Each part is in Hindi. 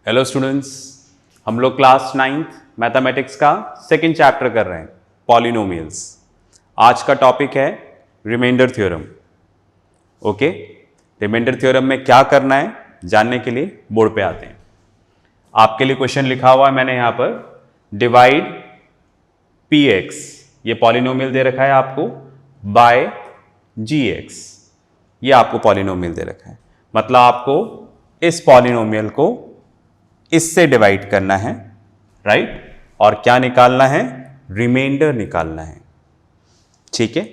हेलो स्टूडेंट्स, हम लोग क्लास 9th मैथमेटिक्स का सेकंड चैप्टर कर रहे हैं पॉलिनोमियल्स। आज का टॉपिक है remainder theorem. Okay, remainder theorem में क्या करना है जानने के लिए बोर्ड पे आते हैं। आपके लिए क्वेश्चन लिखा हुआ है मैंने यहाँ पर, डिवाइड पी एक्स, ये पॉलिनोमियल दे रखा है आपको, बाय जी एक्स, ये आपको पॉलिनोमियल दे रखा है। मतलब आपको इस पॉलिनोमियल को इससे डिवाइड करना है, राइट, और क्या निकालना है, रिमाइंडर निकालना है। ठीक है,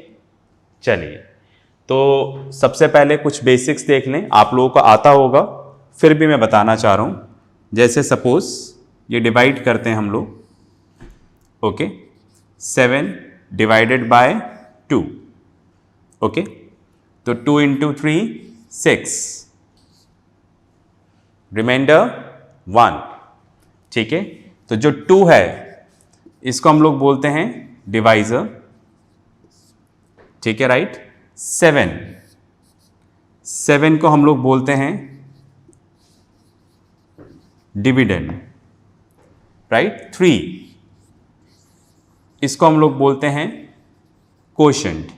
चलिए तो सबसे पहले कुछ बेसिक्स देख लें, आप लोगों को आता होगा, फिर भी मैं बताना चाह रहा हूं। जैसे सपोज ये डिवाइड करते हैं हम लोग, ओके, 7 डिवाइडेड बाय 2, ओके, तो 2 इंटू 3 6, रिमाइंडर 1। ठीक है, तो जो 2 है इसको हम लोग बोलते हैं डिवाइजर। ठीक है, राइट। 7 को हम लोग बोलते हैं डिविडेंड, राइट। 3 इसको हम लोग बोलते हैं कोशेंट,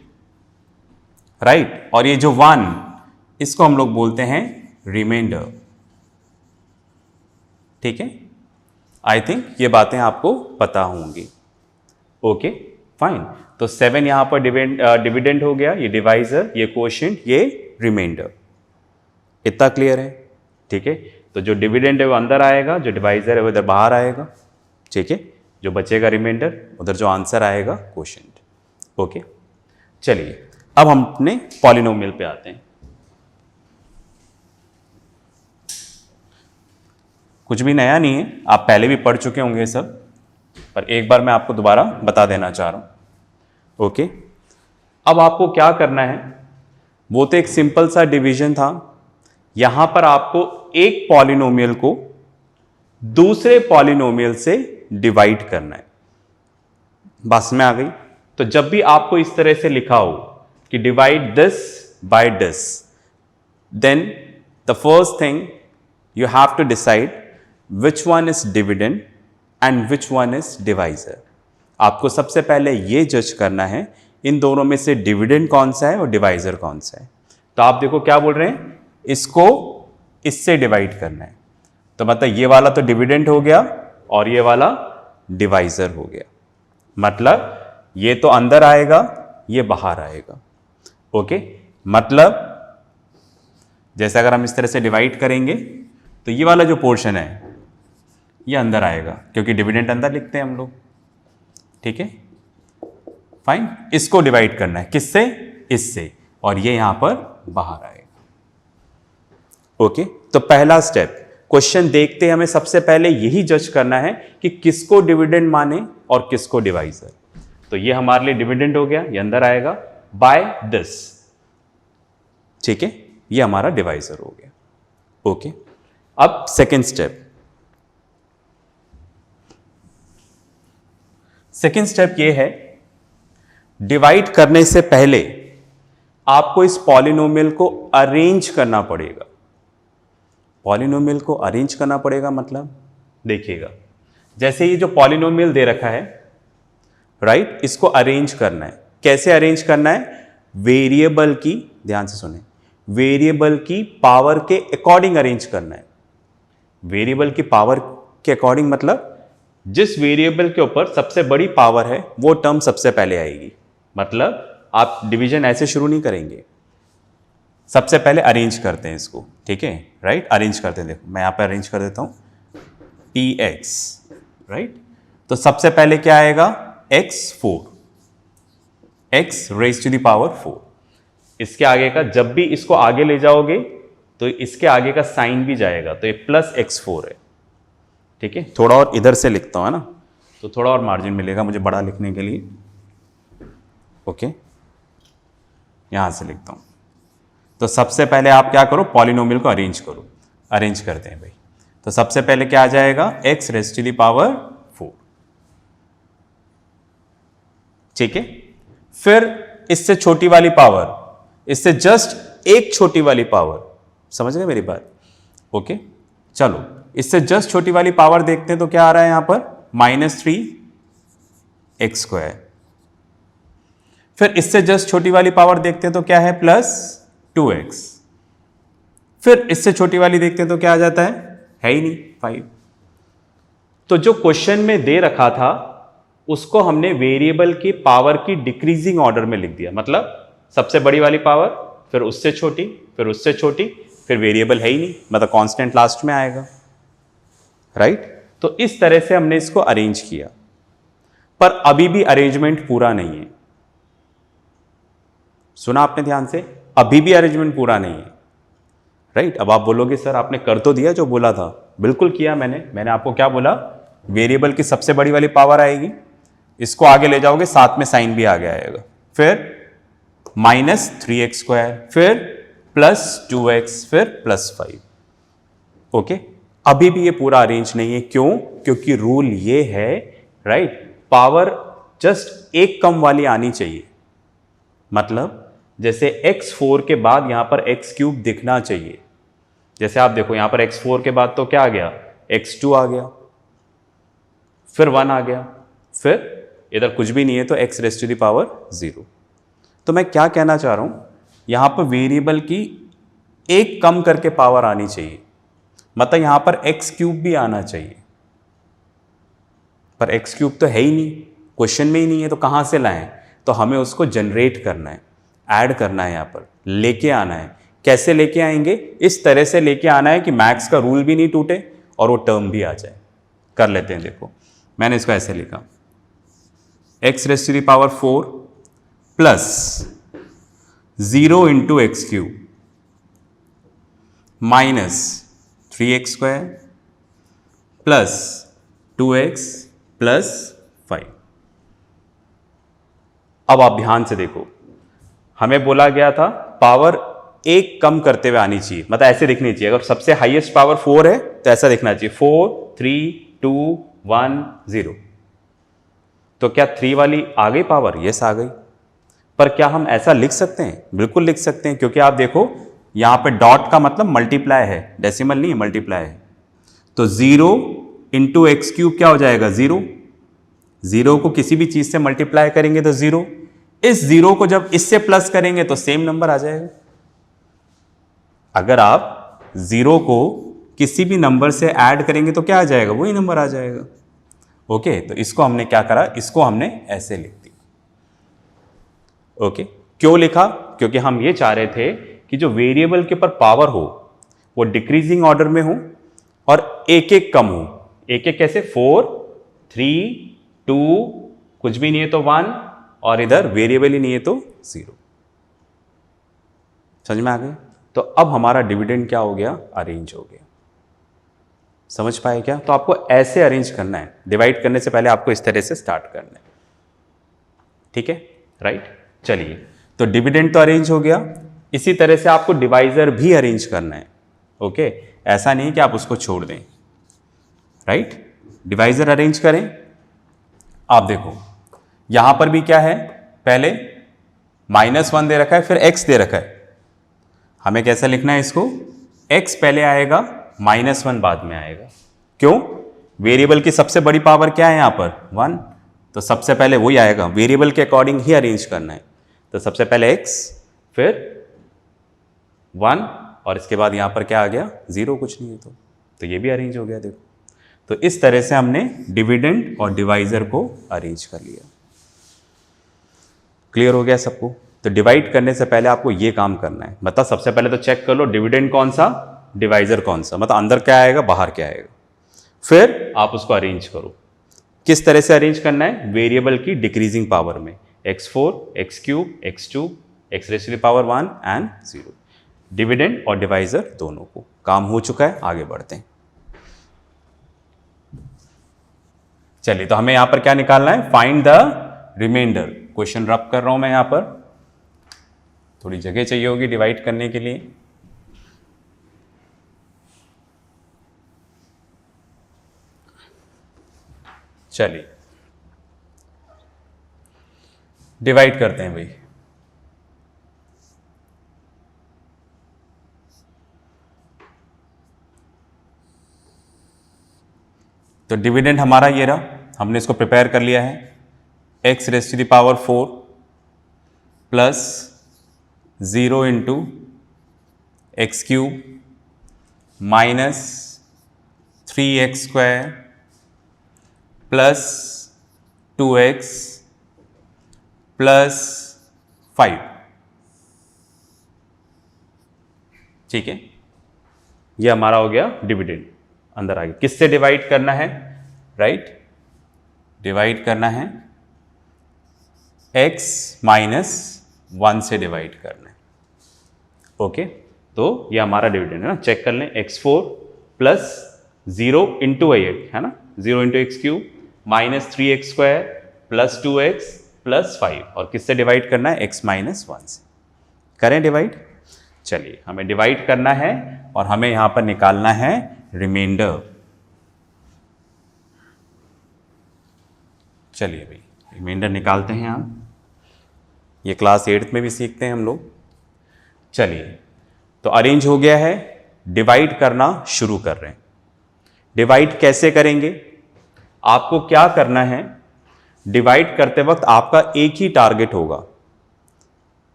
राइट। और ये जो 1 इसको हम लोग बोलते हैं रिमाइंडर। ठीक है, आई थिंक ये बातें आपको पता होंगी। ओके फाइन, तो 7 यहां पर डिविडेंड हो गया, ये डिवाइजर, ये कोशेंट, ये रिमाइंडर। इतना क्लियर है? ठीक है, तो जो डिविडेंड है वो अंदर आएगा, जो डिवाइजर है वो इधर बाहर आएगा। ठीक है, जो बचेगा रिमाइंडर, उधर जो आंसर आएगा कोशेंट। ओके, चलिए अब हम अपने पॉलिनोमियल पे आते हैं। कुछ भी नया नहीं है, आप पहले भी पढ़ चुके होंगे सब, पर एक बार मैं आपको दोबारा बता देना चाह रहा हूं। ओके, अब आपको क्या करना है, वो तो एक सिंपल सा डिवीजन था। यहां पर आपको एक पॉलिनोमियल को दूसरे पॉलिनोमियल से डिवाइड करना है। बस में आ गई। तो जब भी आपको इस तरह से लिखा हो कि divide this by this, then the first thing you have to decide which one is dividend and which one is divisor। आपको सबसे पहले ये जज करना है इन दोनों में से डिविडेंड कौन सा है और डिवाइजर कौन सा है। तो आप देखो क्या बोल रहे हैं, इसको इससे डिवाइड करना है, तो मतलब ये वाला तो डिविडेंड हो गया और ये वाला डिवाइजर हो गया। मतलब ये तो अंदर आएगा, ये बाहर आएगा। ओके, मतलब जैसे अगर हम इस तरह से डिवाइड करेंगे तो ये वाला जो पोर्शन है ये अंदर आएगा, क्योंकि डिविडेंड अंदर लिखते हैं हम लोग। ठीक है, फाइन। इसको डिवाइड करना है किससे, इससे, और ये यहां पर बाहर आएगा। ओके, तो पहला स्टेप, क्वेश्चन देखते हमें सबसे पहले यही जज करना है कि किसको डिविडेंड माने और किसको डिवाइजर। तो ये हमारे लिए डिविडेंड हो गया, ये अंदर आएगा, बाय दिस। ठीक है, ये हमारा डिवाइजर हो गया। ओके, अब सेकेंड स्टेप, ये है, डिवाइड करने से पहले आपको इस पॉलिनोमियल को अरेंज करना पड़ेगा। पॉलिनोमियल को अरेंज करना पड़ेगा मतलब देखिएगा, जैसे ये जो पॉलिनोमियल दे रखा है, राइट, इसको अरेंज करना है। कैसे अरेंज करना है, वेरिएबल की, ध्यान से सुने, वेरिएबल की पावर के अकॉर्डिंग अरेंज करना है। वेरिएबल की पावर के अकॉर्डिंग मतलब जिस वेरिएबल के ऊपर सबसे बड़ी पावर है वो टर्म सबसे पहले आएगी। मतलब आप डिवीजन ऐसे शुरू नहीं करेंगे, सबसे पहले अरेंज करते हैं इसको। ठीक है, राइट, अरेंज करते हैं। देखो मैं यहां पर अरेंज कर देता हूं, px, राइट। तो सबसे पहले क्या आएगा, x4, x raise to the power 4। इसके आगे का, जब भी इसको आगे ले जाओगे तो इसके आगे का साइन भी जाएगा, तो ये प्लस x4 है। ठीक है, थोड़ा और इधर से लिखता हूं, है ना, तो थोड़ा और मार्जिन मिलेगा मुझे बड़ा लिखने के लिए। ओके, यहां से लिखता हूं। तो सबसे पहले आप क्या करो, पॉलिनोमियल को अरेंज करो। अरेंज करते हैं भाई, तो सबसे पहले क्या आ जाएगा, x raise to the power 4। ठीक है, फिर इससे छोटी वाली पावर, इससे जस्ट एक छोटी वाली पावर, समझ गए मेरी बात। ओके, चलो इससे जस्ट छोटी वाली पावर देखते हैं तो क्या आ रहा है यहां पर -3x²। फिर इससे जस्ट छोटी वाली पावर देखते हैं तो क्या है +2x। फिर इससे छोटी वाली देखते हैं तो क्या आ जाता है ही नहीं 5। तो जो क्वेश्चन में दे रखा था उसको हमने वेरिएबल की पावर की डिक्रीजिंग ऑर्डर में लिख दिया। मतलब सबसे बड़ी वाली पावर, फिर उससे छोटी, फिर उससे छोटी, फिर वेरिएबल है ही नहीं, मतलब कांस्टेंट लास्ट में आएगा, राइट। तो इस तरह से हमने इसको अरेंज किया, पर अभी भी अरेंजमेंट पूरा नहीं है। सुना आपने ध्यान से, अभी भी अरेंजमेंट पूरा नहीं है, राइट। अब आप बोलोगे सर आपने कर तो दिया जो बोला था। बिल्कुल किया मैंने आपको क्या बोला, वेरिएबल की सबसे बड़ी वाली पावर आएगी, इसको आगे ले जाओगे साथ में साइन भी आगे आएगा, फिर -3x², फिर +2x, फिर +5। ओके, अभी भी ये पूरा अरेंज नहीं है। क्यों? क्योंकि रूल ये है, राइट, पावर जस्ट एक कम वाली आनी चाहिए। मतलब जैसे x4 के बाद यहां पर x³ दिखना चाहिए। जैसे आप देखो यहां पर x4 के बाद तो क्या आ गया, x2 आ गया, फिर 1 आ गया, फिर इधर कुछ भी नहीं है तो x⁻⁴। तो मैं क्या कहना चाह रहा हूं, यहां पर वेरिएबल की एक कम करके पावर आनी चाहिए। मतलब यहां पर x³ भी आना चाहिए, पर x³ तो है ही नहीं, क्वेश्चन में ही नहीं है, तो कहां से लाएं? तो हमें उसको जनरेट करना है, ऐड करना है, यहां पर लेके आना है। कैसे लेके आएंगे? इस तरह से लेके आना है कि मैथ्स का रूल भी नहीं टूटे और वो टर्म भी आ जाए। कर लेते हैं, देखो मैंने इसको ऐसे लिखा, x⁻⁴ plus 0 × x³ -3x² plus 2x plus 5। अब आप ध्यान से देखो, हमें बोला गया था पावर एक कम करते हुए आनी चाहिए, मतलब ऐसे दिखनी चाहिए। अगर सबसे हाईएस्ट पावर 4 है तो ऐसा दिखना चाहिए 4 3 2 1 0। तो क्या 3 वाली आ गई पावर? यस आ गई। पर क्या हम ऐसा लिख सकते हैं? बिल्कुल लिख सकते हैं, क्योंकि आप देखो यहां पे डॉट का मतलब मल्टीप्लाई है, डेसिमल नहीं है, मल्टीप्लाई है। तो 0 × x³ क्या हो जाएगा 0। 0 को किसी भी चीज से मल्टीप्लाई करेंगे तो 0। इस 0 को जब इससे प्लस करेंगे तो सेम नंबर आ जाएगा। अगर आप 0 को किसी भी नंबर से ऐड करेंगे तो क्या आ जाएगा, वही नंबर आ जाएगा। ओके, तो इसको हमने क्या करा, इसको हमने ऐसे लिख दिया। ओके, क्यों लिखा? क्योंकि हम ये चाह रहे थे कि जो वेरिएबल के ऊपर पावर हो वो डिक्रीजिंग ऑर्डर में हो और एक एक कम हो। एक एक कैसे? 4 3 2, कुछ भी नहीं है तो 1, और इधर वेरिएबल ही नहीं है तो 0। समझ में आ गया? तो अब हमारा डिविडेंड क्या हो गया, अरेंज हो गया। समझ पाए क्या? तो आपको ऐसे अरेंज करना है, डिवाइड करने से पहले आपको इस तरह से स्टार्ट करना है। ठीक है, राइट। चलिए, तो डिविडेंड तो अरेंज हो गया, इसी तरह से आपको डिवाइजर भी अरेंज करना है। ओके, ऐसा नहीं कि आप उसको छोड़ दें, राइट। डिवाइजर अरेंज करें। आप देखो यहां पर भी क्या है, पहले -1 दे रखा है, फिर x दे रखा है। हमें कैसा लिखना है इसको, x पहले आएगा, -1 बाद में आएगा। क्यों? वेरिएबल की सबसे बड़ी पावर क्या है यहां पर 1, तो सबसे पहले वही आएगा, वेरिएबल के अकॉर्डिंग ही अरेंज करना है। तो सबसे पहले x, फिर 1, और इसके बाद यहां पर क्या आ गया 0, कुछ नहीं है तो ये भी अरेंज हो गया। देखो, तो इस तरह से हमने डिविडेंड और डिवाइजर को अरेंज कर लिया। क्लियर हो गया सबको? तो डिवाइड करने से पहले आपको ये काम करना है, मतलब सबसे पहले तो चेक कर लो डिविडेंड कौन सा, डिवाइजर कौन सा, मतलब अंदर क्या आएगा बाहर क्या आएगा, फिर आप उसको अरेंज करो। किस तरह से अरेंज करना है? वेरिएबल की डिक्रीजिंग पावर में, x4 x³ x2 x⁻⁴ and 0। Dividend और डिवाइजर दोनों को। काम हो चुका है, आगे बढ़ते हैं। चलिए, तो हमें यहां पर क्या निकालना है, फाइंड द रिमाइंडर। क्वेश्चन रब कर रहा हूं मैं यहां पर, थोड़ी जगह चाहिए होगी डिवाइड करने के लिए। चलिए डिवाइड करते हैं भाई। तो डिविडेंड हमारा ये रहा, हमने इसको प्रिपेयर कर लिया है, x raise to the power 4 plus 0 into x cube minus 3x square plus 2x plus 5। ठीक है, ये हमारा हो गया डिविडेंड। अंदर आ गया, किससे डिवाइड करना है, राइट, डिवाइड करना है x माइनस 1 से डिवाइड करना है। ओके, तो ये हमारा डिविडेंड है ना, चेक कर लें, x4 प्लस 0 इंटू है ना, 0 into x cube minus 3x square plus 2x plus 5, और किससे डिवाइड करना है, x माइनस 1 से। करें डिवाइड, चलिए हमें डिवाइड करना है और हमें यहां पर निकालना है रिमाइंडर। चलिए भाई रिमाइंडर निकालते हैं आप, ये क्लास 8th में भी सीखते हैं हम लोग। चलिए, तो अरेंज हो गया है, डिवाइड करना शुरू कर रहे हैं। डिवाइड कैसे करेंगे, आपको क्या करना है, डिवाइड करते वक्त आपका एक ही टारगेट होगा,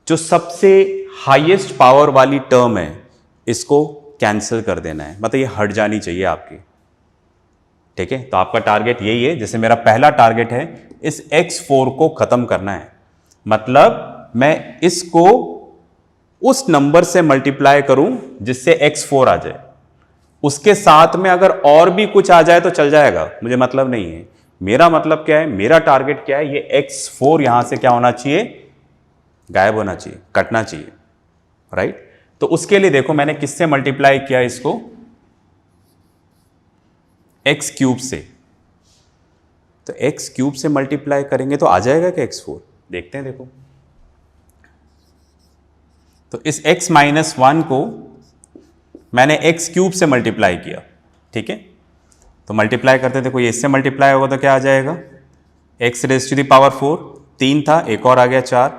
जो सबसे हाईएस्ट पावर वाली टर्म है इसको कैंसिल कर देना है, मतलब ये हट जानी चाहिए आपकी। ठीक है, तो आपका टारगेट यही है, जैसे मेरा पहला टारगेट है इस x4 को खत्म करना है, मतलब मैं इसको उस नंबर से मल्टीप्लाई करूं जिससे x4 आ जाए, उसके साथ में अगर और भी कुछ आ जाए तो चल जाएगा, मुझे मतलब नहीं है। मेरा मतलब क्या है, मेरा टारगेट क्या है, ये x4 यहां से क्या होना चाहिए, गायब होना चाहिए, कटना चाहिए, राइट। तो उसके लिए देखो मैंने किससे मल्टीप्लाई किया इसको, x क्यूब से, तो x क्यूब से मल्टीप्लाई करेंगे तो आ जाएगा क्या x4, देखते हैं। देखो तो इस x माइनस 1 को मैंने x क्यूब से मल्टीप्लाई किया, ठीक है, तो मल्टीप्लाई करते, देखो ये इससे मल्टीप्लाई होगा तो क्या आ जाएगा, x raise to the power 4, 3 था, एक और आ गया 4,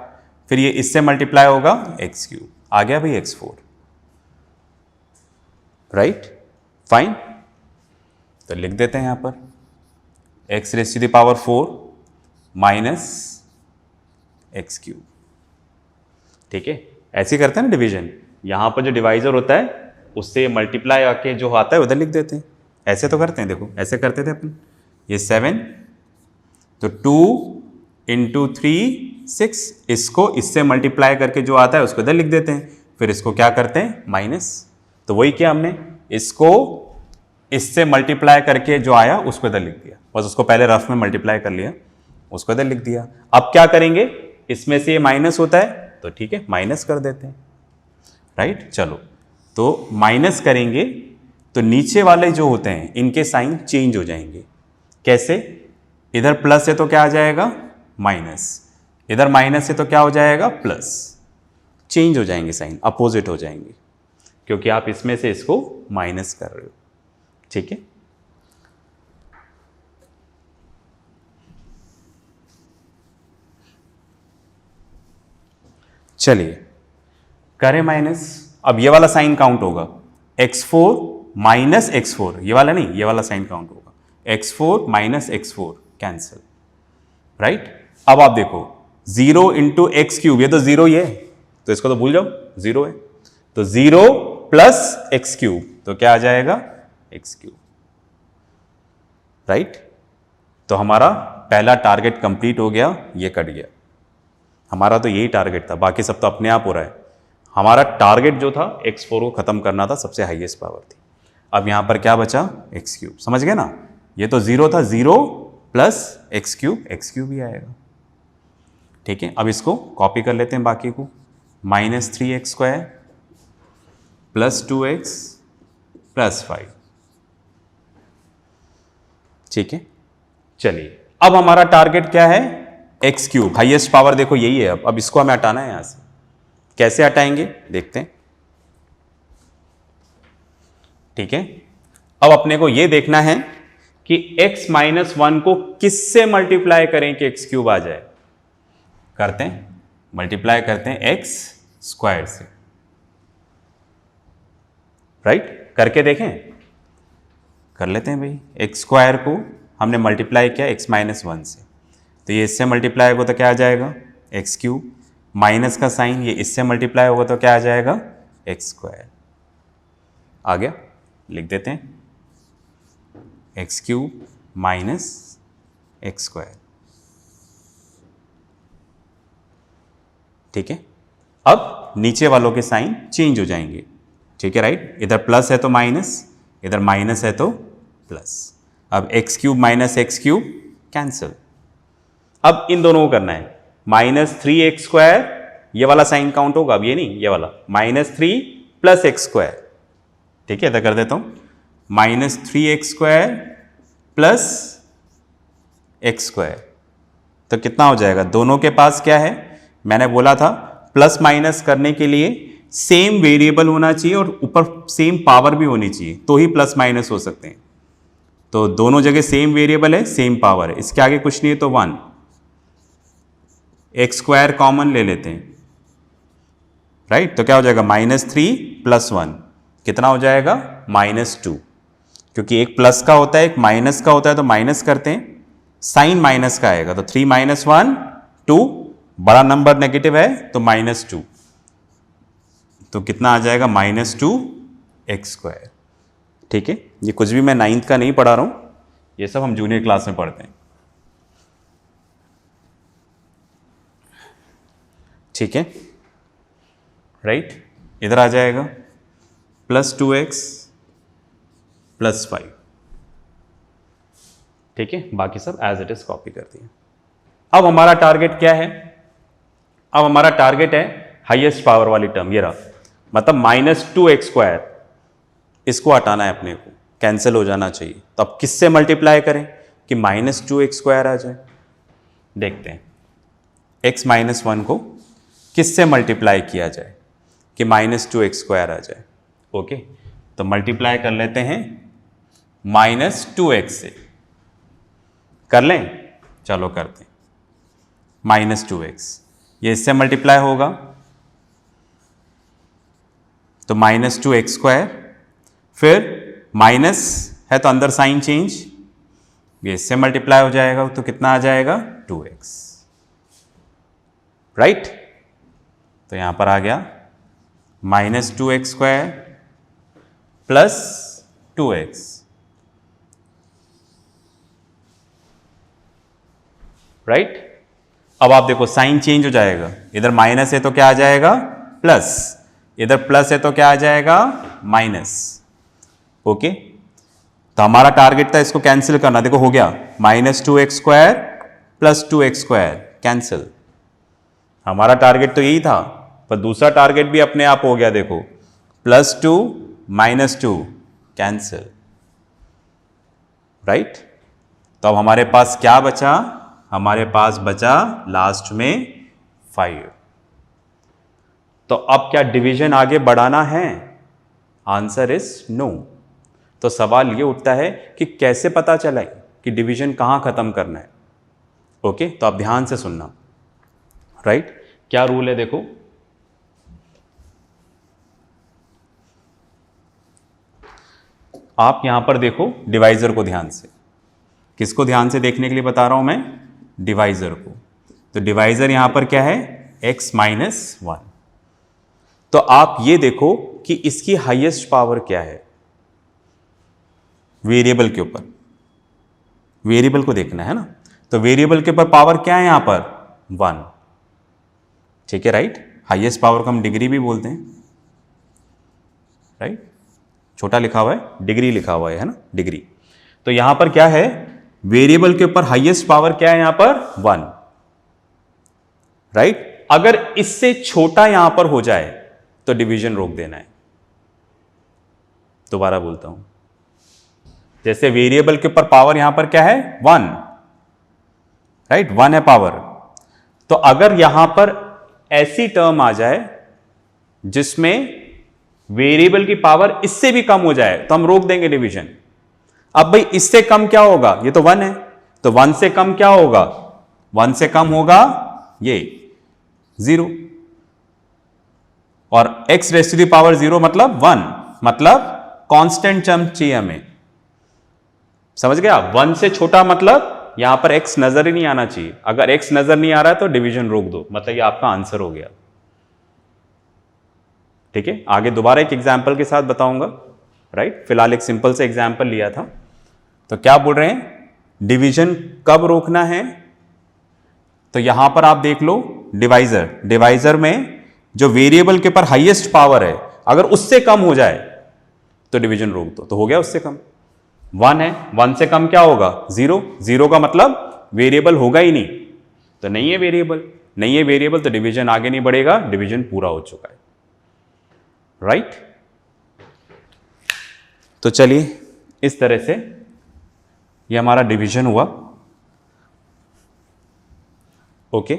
फिर ये इससे मल्टीप्लाई होगा x क्यूब, आ गया भाई x4, राइट, फाइन। तो लिख देते हैं यहां पर x raise to the power 4 minus x cube. ठीक है, ऐसे करते हैं ना डिवीजन, यहां पर जो डिवाइजर होता है उससे मल्टीप्लाई आके जो आता है उधर लिख देते हैं, ऐसे तो करते हैं, देखो ऐसे करते थे अपन, ये 7, तो 2 इंटू 3 6, इसको इससे मल्टीप्लाई करके जो आता है उसको इधर लिख देते हैं, फिर इसको क्या करते हैं माइनस, तो वही किया हमने, इसको इससे मल्टीप्लाई करके जो आया उसको इधर लिख दिया, बस उसको पहले रफ में मल्टीप्लाई कर लिया, उसको इधर लिख दिया। अब क्या करेंगे, इसमें से ये माइनस होता है तो ठीक है माइनस कर देते हैं, राइट। चलो, तो माइनस करेंगे तो नीचे वाले जो होते हैं इनके साइन चेंज हो जाएंगे, कैसे, इधर प्लस है तो क्या आ जाएगा माइनस, इधर माइनस है तो क्या हो जाएगा प्लस, चेंज हो जाएंगे साइन, अपोजिट हो जाएंगे, क्योंकि आप इसमें से इसको माइनस कर रहे हो। ठीक है, चलिए करें माइनस, अब ये वाला साइन काउंट होगा, x4 माइनस x4, ये वाला नहीं, ये वाला साइन काउंट होगा, x4 minus x4 cancel, right. अब आप देखो 0 इंटू एक्स क्यूब, ये तो 0 ही है, तो इसको तो भूल जाओ, 0 है, तो 0 प्लस एक्स क्यूब, तो क्या आ जाएगा एक्स क्यूब, राइट। तो हमारा पहला टारगेट कंप्लीट हो गया, ये कट गया, हमारा तो यही टारगेट था, बाकी सब तो अपने आप हो रहा है। हमारा टारगेट जो था x4 को खत्म करना था, सबसे हाईएस्ट पावर थी। अब यहां पर क्या बचा, एक्स क्यूब, समझ गए ना, ये तो 0 था, 0 प्लस एक्स क्यूब ही आएगा। ठीक है, अब इसको कॉपी कर लेते हैं बाकी को, minus 3x square plus 2x plus 5। ठीक है, चलिए अब हमारा टारगेट क्या है, एक्स क्यूब, हाइएस्ट पावर देखो यही है। अब इसको हमें हटाना है यहां से, कैसे हटाएंगे देखते हैं। ठीक है, अब अपने को यह देखना है कि x माइनस 1 को किससे मल्टीप्लाई करें कि एक्स क्यूब आ जाए, करते हैं, मल्टीप्लाई करते हैं एक्स स्क्वायर से, राइट, करके देखें, कर लेते हैं भाई। एक्स स्क्वायर को हमने मल्टीप्लाई किया x माइनस 1 से, तो ये इससे मल्टीप्लाई होगा तो क्या आ जाएगा एक्स क्यूब, माइनस का साइन ये इससे मल्टीप्लाई होगा तो क्या आ जाएगा एक्स स्क्वायर। आ गया, लिख देते हैं x cube minus x square. ठीक है, अब नीचे वालों के साइन चेंज हो जाएंगे। ठीक है राइट, इधर प्लस है तो माइनस, इधर माइनस है तो प्लस। अब x cube minus x cube cancel. अब इन दोनों को करना है माइनस 3x स्क्वायर, ये वाला साइन काउंट होगा, अब ये नहीं, ये वाला माइनस 3 प्लस एक्स स्क्वायर। ठीक है, इधर कर देता हूं minus 3x square plus x square. तो कितना हो जाएगा, दोनों के पास क्या है, मैंने बोला था प्लस माइनस करने के लिए सेम वेरिएबल होना चाहिए और ऊपर सेम पावर भी होनी चाहिए, तो ही प्लस माइनस हो सकते हैं। तो दोनों जगह सेम वेरिएबल है, सेम पावर है, इसके आगे कुछ नहीं है तो 1। एक्स स्क्वायर कॉमन ले लेते हैं राइट, तो क्या हो जाएगा -3 + 1 कितना हो जाएगा -2, क्योंकि एक प्लस का होता है एक माइनस का होता है, तो माइनस करते हैं, साइन माइनस का आएगा, तो 3 - 1 2, बड़ा नंबर नेगेटिव है तो -2, तो कितना आ जाएगा -2 एक्स स्क्वायर। ठीक है, ये कुछ भी मैं 9th का नहीं पढ़ा रहा हूं, ये सब हम जूनियर क्लास में पढ़ते हैं। ठीक है राइट, इधर आ जाएगा +2x + 5। ठीक है, बाकी सब एज इट इज कॉपी कर दिया। अब हमारा टारगेट क्या है, अब हमारा टारगेट है हाईएस्ट पावर वाली टर्म, ये रहा, मतलब -2x स्क्वायर, इसको हटाना है अपने को, कैंसिल हो जाना चाहिए। तो अब किससे मल्टीप्लाई करें कि -2x स्क्वायर आ जाए, देखते हैं x - 1 को किससे मल्टीप्लाई किया जाए कि -2x स्क्वायर आ जाए। ओके, तो मल्टीप्लाई कर लेते हैं -2x से, कर लें, चलो करते हैं -2x, ये इससे मल्टीप्लाई होगा तो -2x स्क्वायर, फिर माइनस है तो अंदर साइन चेंज, ये इससे मल्टीप्लाई हो जाएगा तो कितना आ जाएगा 2x राइट। तो यहां पर आ गया -2x square plus 2x right. अब आप देखो साइन चेंज हो जाएगा, इधर माइनस है तो क्या आ जाएगा प्लस, इधर प्लस है तो क्या आ जाएगा माइनस। ओके, तो हमारा टारगेट था इसको कैंसिल करना, देखो हो गया -2x square plus 2x square cancel. हमारा टारगेट तो यही था, पर दूसरा टारगेट भी अपने आप हो गया, देखो +2 -2 कैंसिल राइट। तो अब हमारे पास क्या बचा, हमारे पास बचा लास्ट में 5। तो अब क्या डिवीजन आगे बढ़ाना है, आंसर इज नो। तो सवाल ये उठता है कि कैसे पता चले कि डिवीजन कहां खत्म करना है। ओके, तो आप ध्यान से सुनना राइट। क्या रूल है, देखो आप यहां पर देखो डिवाइजर को ध्यान से, किसको ध्यान से देखने के लिए बता रहा हूं मैं, डिवाइजर को। तो डिवाइजर यहां पर क्या है x - 1। तो आप ये देखो कि इसकी हाईएस्ट पावर क्या है, वेरिएबल के ऊपर, वेरिएबल को देखना है ना, तो वेरिएबल के ऊपर पावर क्या है यहां पर 1। ठीक है राइट, हाईएस्ट पावर को हम डिग्री भी बोलते हैं राइट, छोटा लिखा हुआ है डिग्री लिखा हुआ है ना, डिग्री। तो यहां पर क्या है, वेरिएबल के ऊपर हाईएस्ट पावर क्या है यहां पर 1 राइट। अगर इससे छोटा यहां पर हो जाए तो डिवीजन रोक देना है। दोबारा बोलता हूं, जैसे वेरिएबल के ऊपर पावर यहां पर क्या है 1 राइट, 1 है पावर। तो अगर यहां पर ऐसी टर्म आ जाए जिसमें वेरिएबल की पावर इससे भी कम हो जाए तो हम रोक देंगे डिवीजन। अब भाई इससे कम क्या होगा, ये तो 1 है, तो 1 से कम क्या होगा, 1 से कम होगा ये 0, और x raise to the power 0 मतलब 1, मतलब कांस्टेंट टर्म चाहिए हमें। समझ गया? 1 से छोटा मतलब यहां पर x नजर ही नहीं आना चाहिए। अगर x नजर नहीं आ रहा है तो डिवीजन रोक दो, मतलब ये आपका आंसर हो गया। ठीक है, आगे दोबारा एक एग्जाम्पल के साथ बताऊंगा। राइट, फिलहाल एक सिंपल से एग्जाम्पल लिया था। तो क्या बोल रहे हैं, डिवीजन कब रोकना है? तो यहां पर आप देख लो डिवाइजर, डिवाइजर में जो वेरिएबल के पर हाईएस्ट पावर है अगर उससे कम हो जाए तो डिवीजन रोक दो। तो हो गया उससे कम, 1 है, 1 से कम क्या होगा? 0, 0 का मतलब वेरिएबल होगा ही नहीं, तो नहीं है वेरिएबल, नहीं है वेरिएबल तो डिवीजन आगे नहीं बढ़ेगा, डिवीजन पूरा हो चुका है। राइट, तो चलिए इस तरह से ये हमारा डिवीजन हुआ। ओके,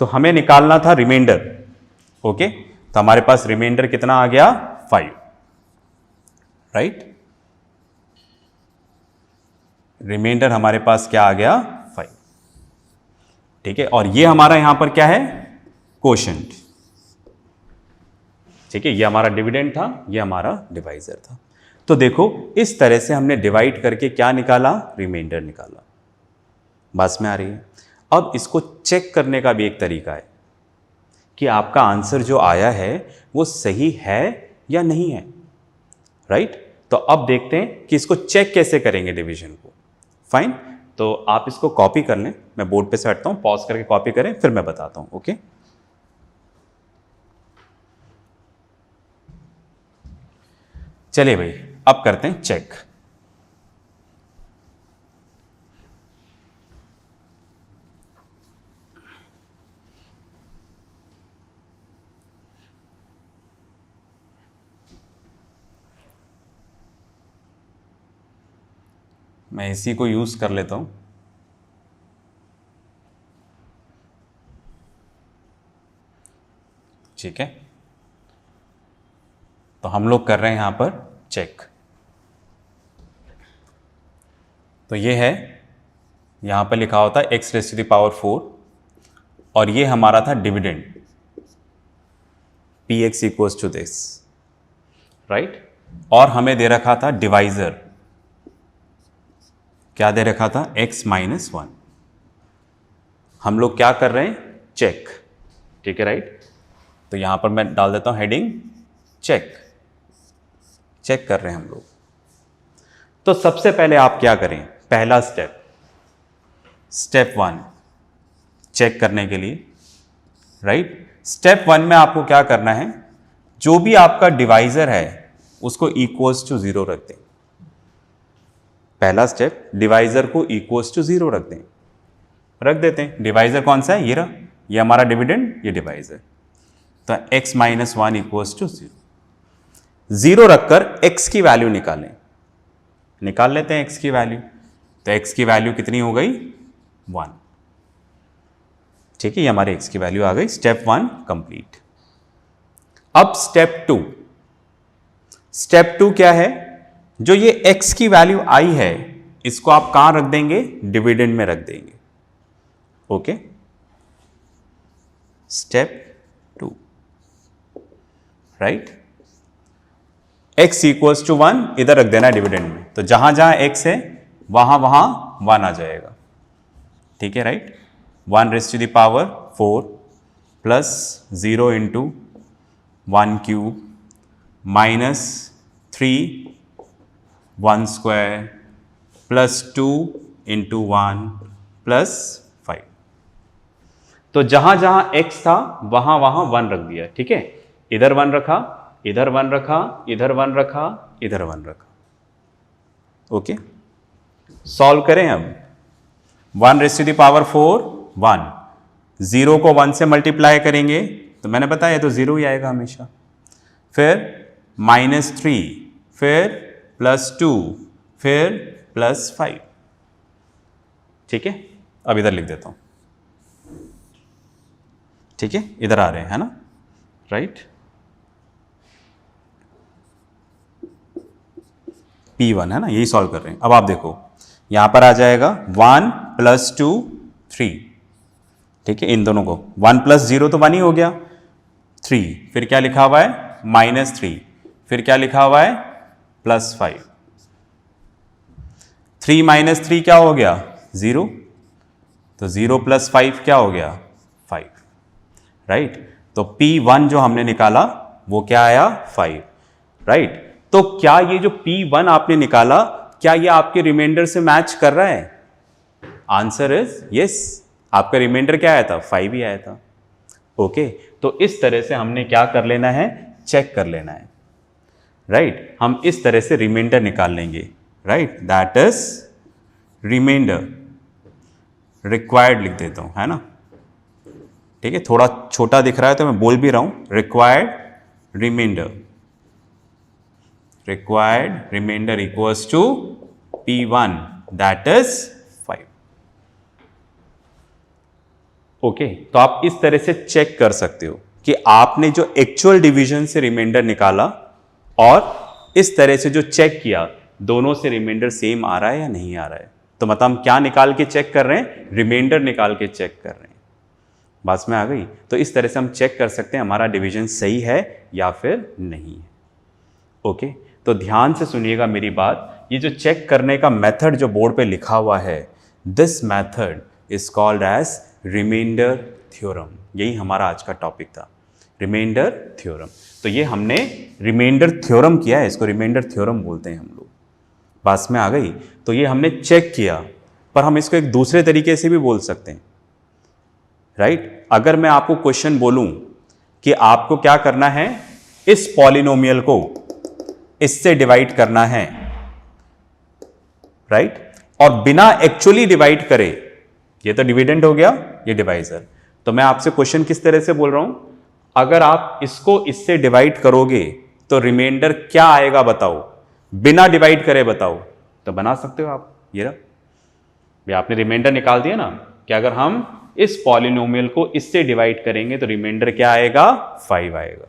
तो हमें निकालना था रिमाइंडर। ओके, तो हमारे पास रिमाइंडर कितना आ गया? 5। राइट, रिमाइंडर हमारे पास क्या आ गया? 5। ठीक है, और ये हमारा यहां पर क्या है? कोशेंट। ठीक है, ये हमारा डिविडेंड था, ये हमारा डिवाइजर था। तो देखो इस तरह से हमने डिवाइड करके क्या निकाला? रिमाइंडर निकाला। बात में आ रही है? अब इसको चेक करने का भी एक तरीका है कि आपका आंसर जो आया है वो सही है या नहीं है। राइट, तो अब देखते हैं कि इसको चेक कैसे करेंगे डिवीजन को। फाइन, तो आप इसको कॉपी कर लें, मैं बोर्ड पे से हटता हूं, पॉज करके कॉपी करें, फिर मैं बताता हूं। ओके, चलिए भाई अब करते हैं चेक। मैं इसी को यूज कर लेता हूं। ठीक है, तो हम लोग कर रहे हैं यहां पर चेक। तो ये है, यहां पर लिखा होता है x⁴, और ये हमारा था dividend px equals to this. Right, और हमें दे रखा था डिवाइजर, क्या दे रखा था? x-1। हम लोग क्या कर रहे हैं? चेक। ठीक है, राइट, तो यहां पर मैं डाल देता हूं हेडिंग चेक। चेक कर रहे हैं हम लोग। तो सबसे पहले आप क्या करें? पहला स्टेप, स्टेप 1 चेक करने के लिए। राइट, स्टेप 1 में आपको क्या करना है? जो भी आपका डिवाइजर है उसको इक्वल्स टू 0 रख दें। पहला स्टेप, डिवाइजर को इक्वल्स टू 0 रख दें। रख देते हैं। डिवाइजर कौन सा है? ये रहा, ये हमारा डिविडेंड, ये डिवाइजर। तो x-1 इक्वल्स टू 0। 0 रखकर x की वैल्यू निकालें। निकाल लेते हैं x की वैल्यू। तो x की वैल्यू कितनी हो गई? 1। ठीक है, ये हमारे x की वैल्यू आ गई। Step 1 complete. अब स्टेप 2। स्टेप 2 क्या है? जो ये x की वैल्यू आई है इसको आप कहां रख देंगे? डिविडेंड में रख देंगे। Okay, step 2। Right, x equals to 1 इधर रख देना डिविडेंड में, तो जहां जहां x है वहां वहां 1 आ जाएगा। ठीक है, right, 1⁴ plus 0 into 1³ minus 3 1² plus 2 into 1 plus 5। तो जहां जहां x था वहां वहां 1 रख दिया। ठीक है, इधर 1 रखा, इधर 1 रखा, इधर 1 रखा, इधर 1 रखा। ओके, सॉल्व करें अब। 1⁴ 1, 0 को 1 से मल्टीप्लाई करेंगे तो मैंने बताया तो 0 ही आएगा हमेशा। फिर -3, फिर +2, फिर +5। ठीक है, अब इधर लिख देता हूं। ठीक है, इधर आ रहे हैं, है ना? राइट, P1 है ना, यही सॉल्व कर रहे हैं। अब आप देखो यहां पर आ जाएगा 1 + 2 3। ठीक है, इन दोनों को 1 + 0 तो 1 ही हो गया, 3, फिर क्या लिखा हुआ है? -3, फिर क्या लिखा हुआ है? +5। 3 माइनस 3 क्या हो गया? 0। तो 0 प्लस 5 क्या हो गया? 5, राइट। तो P1 जो हमने निकाला वो क्या आया? 5, राइट। तो क्या ये जो P1 आपने निकाला, क्या ये आपके रिमाइंडर से मैच कर रहा है? Answer is yes. आपका रिमाइंडर क्या आया था? 5 ही आया था। ओके, तो इस तरह से हमने क्या कर लेना है? चेक कर लेना है, राइट। हम इस तरह से रिमाइंडर निकाल लेंगे, right. That is remainder required लिख देता हूं, है ना। ठीक है, थोड़ा छोटा दिख रहा है तो मैं बोल भी रहा हूं, required remainder equals to P1 that is 5। Okay, तो आप इस तरह से चेक कर सकते हो कि आपने जो एक्चुअल डिवीजन से रिमाइंडर निकाला और इस तरह से जो चेक किया, दोनों से रिमाइंडर सेम आ रहा है या नहीं आ रहा है। तो मतलब हम क्या निकाल के चेक कर रहे हैं? रिमाइंडर निकाल के चेक कर रहे हैं। बात में आ गई? तो इस तरह से हम चेक कर सकते हैं हमारा डिवीजन सही है या फिर नहीं है। ओके, तो ध्यान से सुनिएगा मेरी बात। ये जो चेक करने का मेथड जो बोर्ड पे लिखा हुआ है, this method is called as remainder theorem. यही हमारा आज का टॉपिक था, रिमाइंडर थ्योरम। तो ये हमने रिमाइंडर थ्योरम किया है, इसको रिमाइंडर थ्योरम बोलते हैं हम लोग। बात में आ गई? तो ये हमने चेक किया, पर हम इसको एक दूसरे तरीके से भी बोल सकते हैं, राइट। अगर मैं आपको क्वेश्चन बोलूं कि आपको क्या करना है, इस पॉलिनोमियल को इससे डिवाइड करना है, राइट, और बिना एक्चुअली डिवाइड करे, ये तो डिविडेंड हो गया, ये डिवाइजर। तो मैं आपसे क्वेश्चन किस तरह से बोल रहा हूं, अगर आप इसको इससे डिवाइड करोगे तो रिमाइंडर क्या आएगा बताओ, बिना डिवाइड करे बताओ। तो बना सकते हो आप, ये रहा, आपने रिमाइंडर निकाल दिया ना कि अगर हम इस पॉलिनोमियल को इससे डिवाइड करेंगे तो रिमाइंडर क्या आएगा? 5 आएगा।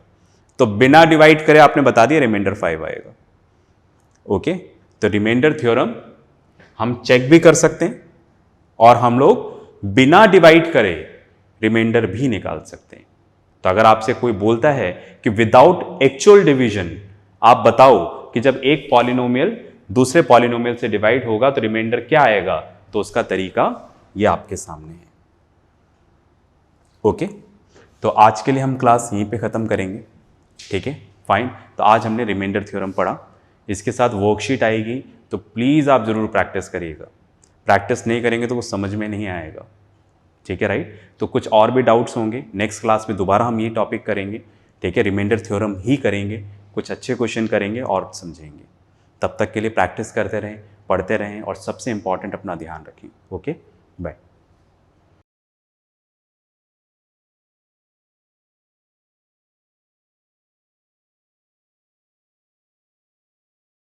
तो बिना डिवाइड करे आपने बता दिया रिमाइंडर 5 आएगा। ओके, तो रिमाइंडर थ्योरम हम चेक भी कर सकते हैं और हम लोग बिना डिवाइड करे रिमाइंडर भी निकाल सकते हैं। तो अगर आपसे कोई बोलता है कि विदाउट एक्चुअल डिवीजन आप बताओ कि जब एक पॉलिनोमियल दूसरे पॉलिनोमियल से डिवाइड होगा तो रिमाइंडर क्या आएगा, तो उसका तरीका ये आपके सामने है। ओके, तो आज के लिए हम क्लास यहीं पे ख़त्म करेंगे। ठीक है, फाइन। तो आज हमने रिमाइंडर थ्योरम पढ़ा, इसके साथ वर्कशीट आएगी, तो प्लीज़ आप ज़रूर प्रैक्टिस करिएगा। प्रैक्टिस नहीं करेंगे तो कुछ समझ में नहीं आएगा। ठीक है, राइट। तो कुछ और भी डाउट्स होंगे, नेक्स्ट क्लास में दोबारा हम ये टॉपिक करेंगे। ठीक है, रिमाइंडर थ्योरम ही करेंगे, कुछ अच्छे क्वेश्चन करेंगे और समझेंगे। तब तक के लिए प्रैक्टिस करते रहें, पढ़ते रहें और सबसे इंपॉर्टेंट अपना ध्यान रखें। Okay, bye.